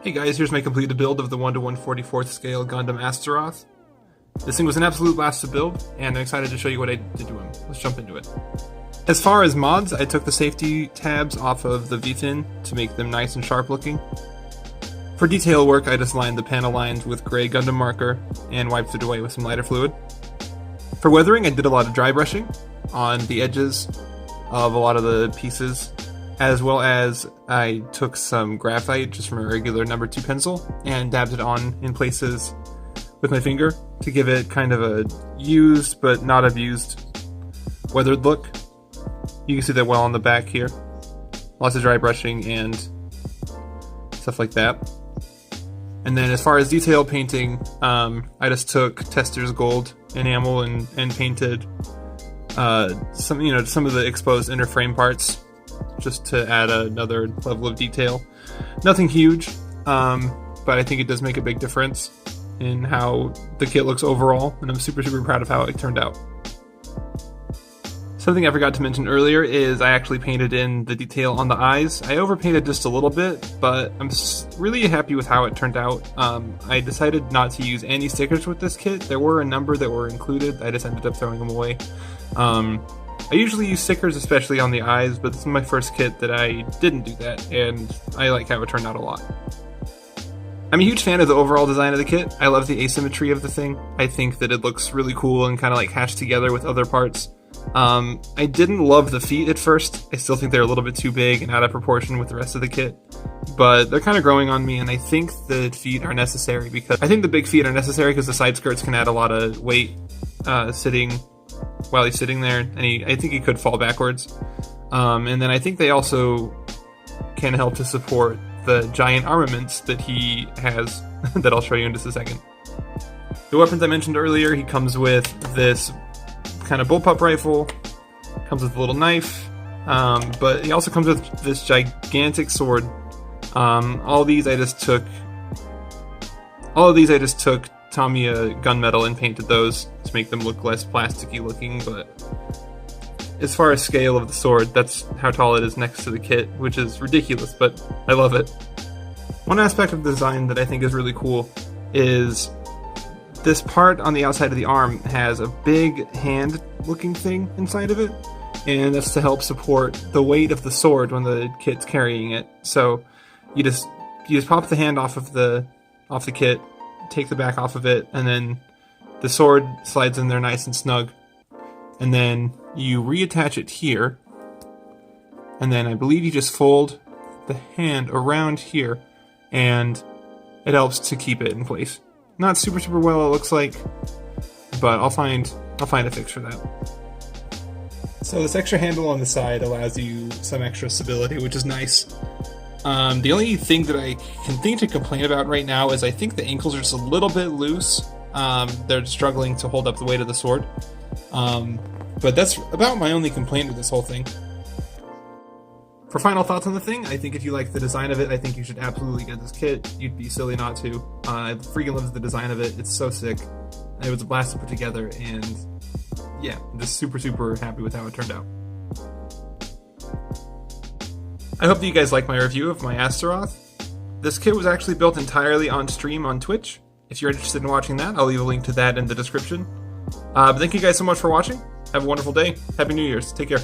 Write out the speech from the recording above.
Hey guys, here's my completed build of the 1/144th scale Gundam Astaroth. This thing was an absolute blast to build, and I'm excited to show you what I did to him. Let's jump into it. As far as mods, I took the safety tabs off of the V-fin to make them nice and sharp looking. For detail work, I just lined the panel lines with gray Gundam marker and wiped it away with some lighter fluid. For weathering, I did a lot of dry brushing on the edges of a lot of the pieces, as well as I took some graphite just from a regular number 2 pencil and dabbed it on in places with my finger to give it kind of a used but not abused weathered look. You can see that well on the back here. Lots of dry brushing and stuff like that. And then as far as detail painting, I just took Tester's gold enamel and painted some of the exposed inner frame parts, just to add another level of detail. Nothing huge, but I think it does make a big difference in how the kit looks overall, and I'm super proud of how it turned out. Something I forgot to mention earlier is I actually painted in the detail on the eyes. I overpainted just a little bit, but I'm really happy with how it turned out. I decided not to use any stickers with this kit. There were a number that were included, I just ended up throwing them away. I usually use stickers, especially on the eyes, but this is my first kit that I didn't do that, and I like how it turned out a lot. I'm a huge fan of the overall design of the kit. I love the asymmetry of the thing. I think that it looks really cool and kind of like hashed together with other parts. I didn't love the feet at first. I still think they're a little bit too big and out of proportion with the rest of the kit, but they're kind of growing on me, and I think the feet are necessary because I think the big feet are necessary because the side skirts can add a lot of weight while he's sitting there, and I think he could fall backwards. And then I think they also can help to support the giant armaments that he has that I'll show you in just a second. The weapons I mentioned earlier, he comes with this kind of bullpup rifle, comes with a little knife, but he also comes with this gigantic sword. All of these I just took Tamiya gunmetal and painted those to make them look less plasticky looking, but as far as scale of the sword, that's how tall it is next to the kit, which is ridiculous, but I love it. One aspect of the design that I think is really cool is this part on the outside of the arm has a big hand looking thing inside of it, and that's to help support the weight of the sword when the kit's carrying it. So you just pop the hand off the kit, take the back off of it, and then the sword slides in there nice and snug, and then you reattach it here, and then I believe you just fold the hand around here, and it helps to keep it in place. Not super well, it looks like, but I'll find a fix for that. So this extra handle on the side allows you some extra stability, which is nice. The only thing that I can think to complain about right now is I think the ankles are just a little bit loose. They're struggling to hold up the weight of the sword. But that's about my only complaint with this whole thing. For final thoughts on the thing, I think if you like the design of it, I think you should absolutely get this kit. You'd be silly not to. I freaking love the design of it. It's so sick. It was a blast to put together, and yeah, I'm just super happy with how it turned out. I hope that you guys like my review of my Astaroth. This kit was actually built entirely on stream on Twitch. If you're interested in watching that, I'll leave a link to that in the description. But thank you guys so much for watching. Have a wonderful day. Happy New Year's. Take care.